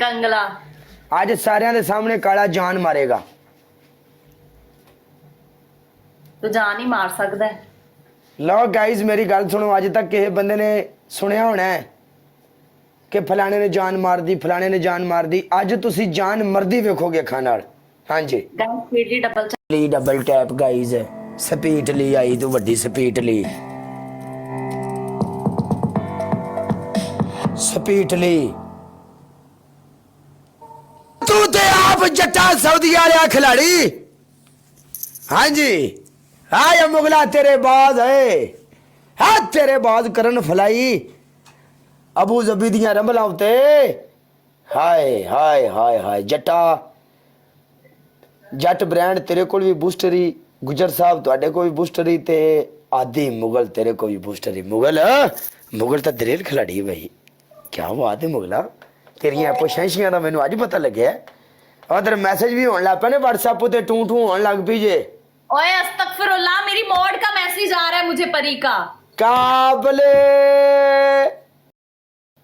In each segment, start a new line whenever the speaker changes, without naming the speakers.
कंगला
ਅੱਜ ਸਾਰਿਆਂ ਦੇ ਸਾਹਮਣੇ ਕਾਲਾ ਜਾਨ ਮਾਰੇਗਾ।
तो जान ही मार सकता है।
ਲਓ ਗਾਇਜ਼ ਮੇਰੀ ਗੱਲ ਸੁਣੋ, ਅੱਜ ਤੱਕ ਕਿਸੇ ਬੰਦੇ ਨੇ ਸੁਣਿਆ ਹੋਣਾ ਹੈ ਕਿ ਫਲਾਣੇ ਨੇ ਜਾਨ ਮਾਰਦੀ, ਫਲਾਣੇ ਨੇ ਜਾਨ ਮਾਰਦੀ। ਅੱਜ ਤੁਸੀਂ ਜਾਨ ਮਰਦੀ ਵੇਖੋਗੇ ਅੱਖਾਂ ਨਾਲ। ਹਾਂਜੀ
गाइस स्पीडली डबल
ਲੀ ਡਬਲ ਟੈਪ ਗਾਇਜ਼, ਸਪੀਡਲੀ ਆਈ ਤੂੰ ਵੱਡੀ ਸਪੀਡਲੀ, ਸਪੀਡਲੀ ਤੂੰ ਤੇ ਆਪ ਜੱਟਾ ਸਾਊਦੀ ਵਾਲਿਆ ਖਿਲਾੜੀ। ਹਾਂਜੀ ਆਇਆ ਮੁਗਲਾ ਤੇਰੇ ਬਾਜ਼ ਹੈ, ਹਾਂ ਤੇਰੇ ਬਾਜ਼ ਕਰਨ ਫਲਾਈ ਅਬੂ ਜ਼ਬੀ ਦੀਆਂ ਰੰਬਲਾਂ ਉਤੇ। ਹਾਏ ਹਾਏ ਹਾਏ ਹਾਏ ਜੱਟਾ, ਜੱਟ ਬ੍ਰਾਂਡ ਤੇਰੇ ਕੋਲ ਵੀ ਬੂਸਟਰੀ, ਗੁਜਰ ਸਾਹਿਬ ਤੁਹਾਡੇ ਕੋਲ ਵੀ ਬੂਸਟਰੀ ਤੇ ਆਦੀ ਮੁਗਲ ਤੇਰੇ ਕੋਲ ਵੀ ਬੂਸਟਰੀ। ਮੁਗਲ ਤਾਂ ਦਰੇਲ ਖਿਲਾੜੀ ਹੈ ਭਾਈ, ਕੀ ਬਾਤ ਹੈ ਮੁਗਲਾ। ਤੇਰੀਆਂ ਪੋਸ਼ੈਂਸ਼ੀਆਂ ਦਾ ਮੈਨੂੰ ਅੱਜ ਪਤਾ ਲੱਗਿਆ। ਉਧਰ ਮੈਸੇਜ ਵੀ ਹੋਣ ਲੱਗ ਪਏ ਨੇ WhatsApp ਤੇ ਟੂ ਟੂ ਹੋਣ ਲੱਗ ਪਈ ਜੇ।
ओए अस्तगफिरुल्लाह, मेरी मॉड का मैसेज आ रहा है मुझे परी का।
काबले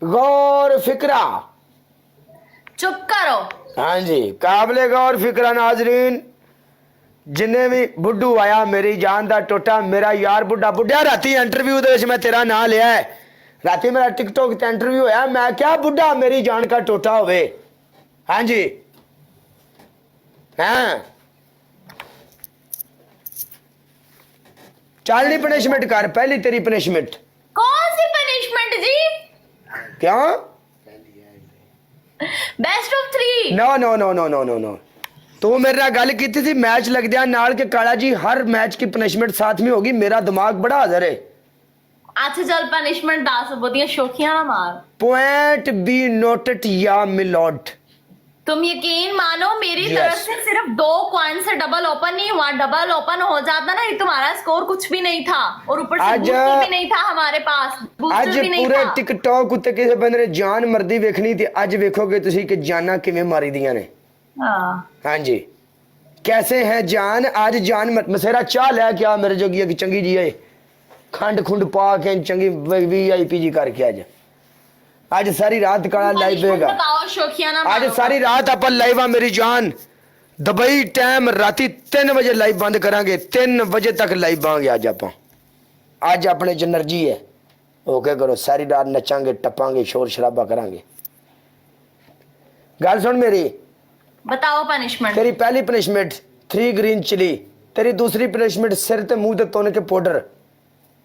गौर फिक्रा,
चुप करो।
हाँ जी काबले गौर फिक्रा नाजरीन, जिन्हें भी बुड्ढू आया मेरी जान दा टोटा, मेरा यार बुड्ढा बुड्ढा राती इंटरव्यू दे मैं तेरा नाम लिया है, राती मेरा टिकटॉक ते इंटरव्यू होया, मैं क्या बुड्ढा मेरी जान का टोटा होवे। हाँ जी हाँ चालनी पनिशमेंट कर, पहली तेरी पनिशमेंट।
कौन सी पनिशमेंट जी?
क्यों?
Best of 3।
No no no no no no no, तू मेरे नाल गल कीती थी मैच लगदिया नाल के काला जी हर मैच की पनिशमेंट साथ में होगी। मेरा दिमाग बड़ा हाजिर है।
अच्छा चल पनिशमेंट 10 बोदियां शोखियां ना मार।
पॉइंट बी नोटेड या मिलोड।
तुम यकीन मानो मेरी
Yes.
तरफ से सिर्फ 2 कॉइन से डबल ओपन नहीं हुआ। डबल ओपन हो जाता ना, ये तुम्हारा स्कोर कुछ भी नहीं था, और ऊपर से
आज-
बूस्टर भी नहीं था हमारे पास,
ਅੱਜ
बूस्टर भी नहीं
ਪੂਰੇ
था।
ਟਿਕਟੌਕ ਉੱਤੇ ਕਿਸੇ ਬੰਦੇ ਨੇ ਜਾਨ ਮਰਦੀ ਵੇਖਣੀ ਤੇ ਅੱਜ ਵੇਖੋਗੇ ਤੁਸੀਂ ਕਿ ਜਾਨਾਂ ਕਿਵੇਂ ਮਾਰੀ ਦੀਆਂ ਨੇ।
हाँ।
ਹਾਂਜੀ कैसे है जान, आज जान ਮਸੇਰਾ ਚਾਹ ਲੈ ਕੇ ਆ ਮੇਰੇ ਜੋਗੀ ਇੱਕ ਚੰਗੀ ਜੀ ਹੈ, ਖੰਡ ਖੁੰਡ ਪਾ ਕੇ ਚੰਗੀ VIP ਜੀ ਕਰਕੇ ਅੱਜ ਸਾਰੀ ਰਾਤ ਕਾਲਾ ਲਾਈਵ ਹੋਏਗਾ।
बताओ शोखियां ना
आज
मारो।
सारी रात आप लाइव आ मेरी जान। दुबई टाइम राती 3 बजे लाइव बंद करांगे, 3 बजे तक लाइव आवांगे। आज आप आज अपने च एनर्जी है, ओके करो सारी रात नचांगे टपांगे शोर शराबा करांगे। गल सुन मेरी,
बताओ पनिशमेंट।
तेरी पहली पनिशमेंट 3 ग्रीन चिली, तेरी दूसरी पनिशमेंट सिर ते मुंह ते तोने के पाउडर,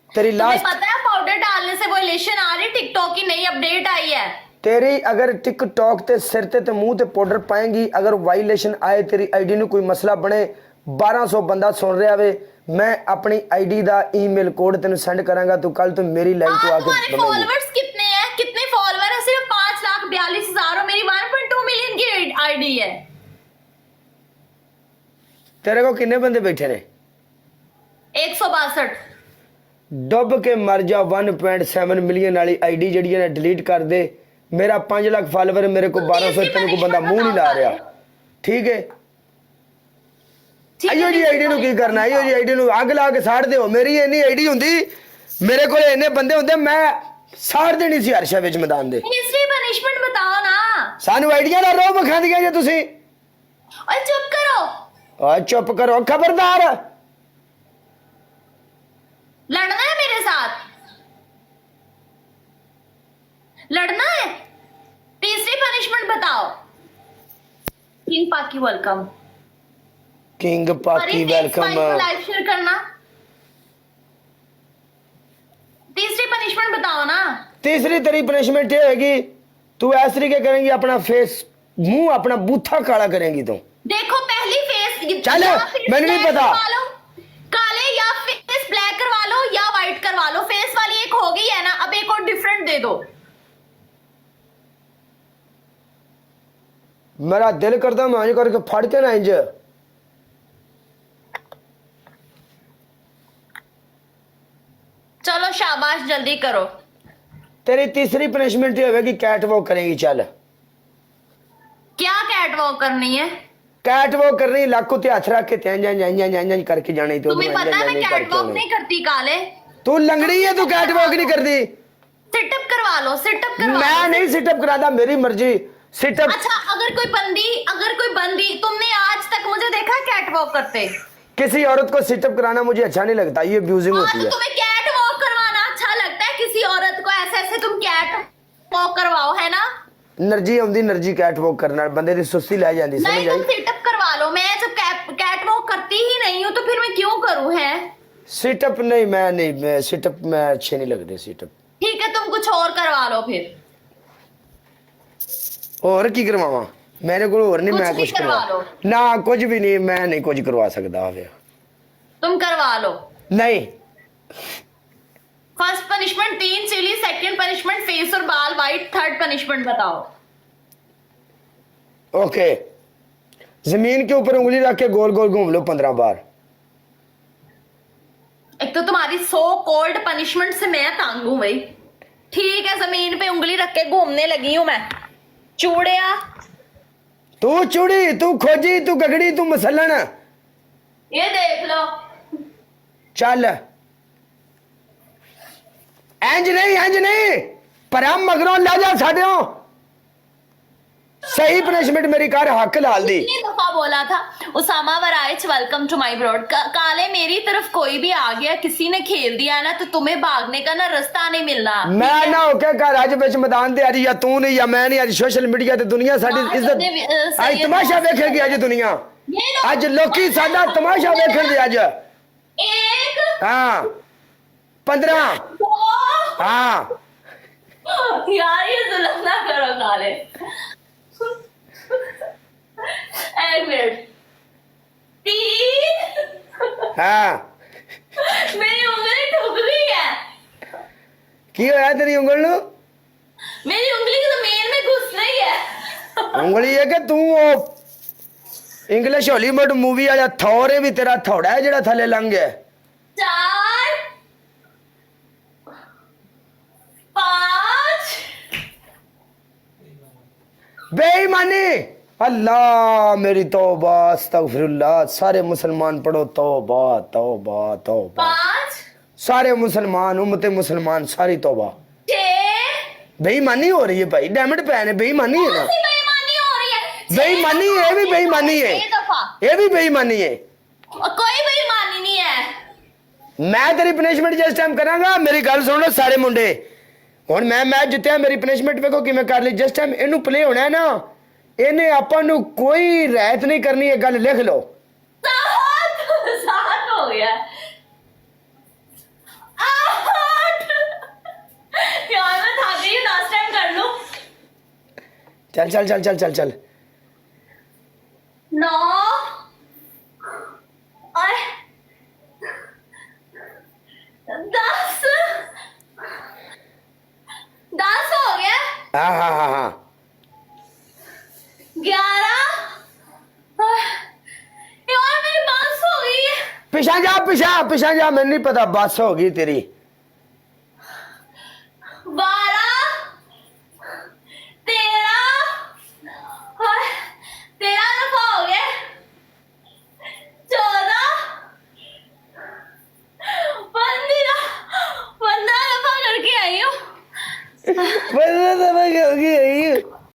तेरी
तुम्हें
लास्ट
पता है पाउडर डालने से वायलेशन आ रही, टिकटॉक की नई अपडेट आई है।
तेरी अगर टिकटॉक ते सिर ते मुंह ते पाउडर पाएंगी, अगर वाइलेशन आए तेरी आईडी ਨੂੰ ਕੋਈ ਮਸਲਾ ਬਣੇ, 1200 ਬੰਦਾ ਸੁਣ ਰਿਹਾ ਵੇ, मैं अपनी आईडी ਦਾ ईमेल कोड ਤੈਨੂੰ ਸੈਂਡ ਕਰਾਂਗਾ, ਤੂੰ ਕੱਲ ਤੋਂ ਮੇਰੀ ਲਾਈਵ ਤੋਂ ਆ ਕੇ
तुम्हारे फॉलोअर्स कितने हैं? कितने फॉलोअर है? सिर्फ 5,42,000 और मेरी 1.2 मिलियन की आईडी है।
तेरे को कितने बंदे बैठे ने?
162।
ਡੁੱਬ ਕੇ ਮਰ ਜਾ। 1.7 ਮਿਲੀਅਨ ਵਾਲੀ ਆਈਡੀ ਜਿਹੜੀ ਹੈ ਡਿਲੀਟ ਕਰ ਦੇ। ਮੇਰਾ 5 ਲੱਖ ਫਾਲੋਅਰ, ਮੇਰੇ को 1200 ਤੈਨੂੰ ਕੋਈ ਬੰਦਾ ਮੂੰਹ ਨਹੀਂ ਲਾ ਰਿਹਾ। ਠੀਕ ਹੈ ਆਈਓ ਜੀ ਆਈਡੀ ਨੂੰ ਕੀ ਕਰਨਾ, ਆਈਓ ਜੀ ਆਈਡੀ ਨੂੰ ਅੱਗ ਲਾ ਕੇ ਸਾੜ ਦਿਓ। ਮੇਰੀ ਇੰਨੀ ਆਈਡੀ ਹੁੰਦੀ, ਮੇਰੇ ਕੋਲ ਇੰਨੇ ਬੰਦੇ ਹੁੰਦੇ, ਮੈਂ ਸਾੜ ਦੇਣੀ ਸੀ ਹਰਸ਼ਾ ਵਿੱਚ ਮੈਦਾਨ ਦੇ।
तीसरी पनिशमेंट बताओ ना।
ਸਾਨੂੰ ਆਈਡੀਆਂ ਦਾ ਰੋਹ ਵਿਖਾਉਂਦੀਆਂ ਜੇ ਤੁਸੀਂ।
और चुप करो।
ਓਏ ਚੁੱਪ ਕਰੋ ਖਬਰਦਾਰ।
लड़ना है मेरे साथ? लड़ना है? तीसरी पनिशमेंट बताओ। किंग पाकी वेलकम।
किंग पाकी वेलकम।
लाइव शेयर करना। तीसरी पनिशमेंट बताओ ना।
तीसरी तेरी पनिशमेंट ये होगी, तू ऐसे तरीके करेंगी, अपना फेस मुंह अपना बूथा काला करेंगी तू।
देखो पहली फेस
चलो,
या फेस
मैंने नहीं
ब्लैक
पता।
करवा लो, काले या फेस ब्लैक करवा लो या व्हाइट करवा लो। फेस वाली एक हो गई है ना, अब एक और डिफरेंट दे दो।
मेरा दिल करता मैं इंज करके फड़ के ना इंज।
चलो शाबाश, जल्दी करो।
तेरी तीसरी पनिशमेंट ये होगी, कैट वॉक करेंगी। चल
क्या कैट वॉक करनी है?
कैट वॉक करनी, लाखों ते हथ रख के इंज करके जाने। तो
तुम्हें पता है मैं कैट वॉक नहीं करती काले।
तू लंगड़ी है, तू कैट वॉक नहीं करती।
सिटअप करवा लो, सिटअप करवा लो।
मैं नहीं सिटअप कराता, मेरी मर्जी। सिटअप।
अच्छा अगर कोई बंदी तुमने आज तक मुझे देखा कैट वॉक करते?
किसी औरत को सिटअप कराना मुझे अच्छा नहीं लगता, ये अब्यूजिंग
हाँ
होती
तो
है।
तुम्हें कैट वॉक करवाना अच्छा लगता है? किसी औरत को ऐसे ऐसे तुम कैट वॉक करवाओ, है ना?
एनर्जी आउंदी, एनर्जी कैट वॉक करना बंदे दी सुस्ती लै जांदी,
नहीं
समझ
तुम
आई?
सिटअप करवा लो। मैं जब कैट वॉक करती ही नहीं हूँ तो फिर मैं क्यों करूँ? है
सिटअप नहीं, मैं सिटअप में अच्छे नहीं लगते सिटअप।
ठीक है, तुम कुछ और करवा लो फिर।
और की करवावा? मेरे को और नहीं,
कुछ
मैं
भी
कुछ
करवा
करवा
लो।
ना, कुछ भी नहीं, मैं नहीं कुछ करवा सकता फिर।
तुम करवा लो।
नहीं।
First punishment 3 chilli, second punishment face और बाल वाइट, थर्ड पनिशमेंट बताओ।
ओके, जमीन के ऊपर उंगली रख के गोल गोल घूम लो 15 बार।
एक तो तुम्हारी सो कोल्ड पनिशमेंट से मैं तंग हूं भाई। ठीक है, जमीन पे उंगली रख के घूमने लगी हूं मैं। चूड़िया,
तू चूड़ी, तू खोजी, तू गगड़ी, तू मसलन,
ये देख लो।
चल। इंज नहीं पर हम मगरों ला जा साडियों। सही पनिशमेंट मेरी कर, हक लाल दी।
कितनी दफा बोला था Usama Waraich welcome to my ब्रॉड। काले मेरी तरफ कोई भी आ गया, किसी ने खेल दिया ना तो तुम्हें भागने का ना रास्ता नहीं मिलना।
मैं ना होके घर अज बिच मैदान ते आ रही, या तू नहीं या मैं नहीं, अज सोशल मीडिया ते दुनिया साडी
हाँ,
इज्जत
तुमने,
अज तमाशा वेखेगी। अज दुनिया,
ये लो।
अज लोकी साडा तमाशा वेखण दे अज।
एक,
हाँ 15।
दो,
हाँ
यार ये जुल्म ना करो काले। एक मिनट, 3।
हाँ
मेरी उंगली ठुक गई है।
की होया तेरी उंगल नू?
मेरी उंगली जमीन में घुस रही है।
उंगली है कि तू वो इंग्लिश हॉलीवुड मूवी वाला थॉर है भी तेरा थोड़ा है जेड़ा थले लंघ गया।
4, 5।
बेईमानी, अल्लाह मेरी तौबा अस्तगफिरुल्लाह। सारे मुसलमान पढ़ो तौबा तौबा तौबा।
5,
सारे मुसलमान, उम्मते मुसलमान सारी तौबा।
6।
बेईमानी हो रही है भाई, डैमेड पैन है, बेईमानी है ना।
बेईमानी हो रही है।
बेईमानी है, ये भी बेईमानी है,
6 दफा।
ये भी बेईमानी है।
और कोई बेईमानी नहीं है।
मैं तेरी पनिशमेंट जिस टाइम करांगा, मेरी गल सुन लो सारे मुंडे। हुण मैं मैच जितया, मेरी पनिशमेंट वेखो किवें कर ली। जिस टाइम इनू प्ले होना है ना, इन्हें आपां नू कोई रहत नहीं करनी, है गल लिख लो।
7 हो गया। 8। यार मैं थक गई हूं, लास्ट टाइम कर लूं।
चल चल चल चल चल चल।
9। और 10। 10 हो गया।
हाँ हाँ हाँ हाँ
11। यार मेरी 5 हो गई है।
पिछा जा, पिछा पिछा जा, मैंने नहीं पता बस होगी तेरी।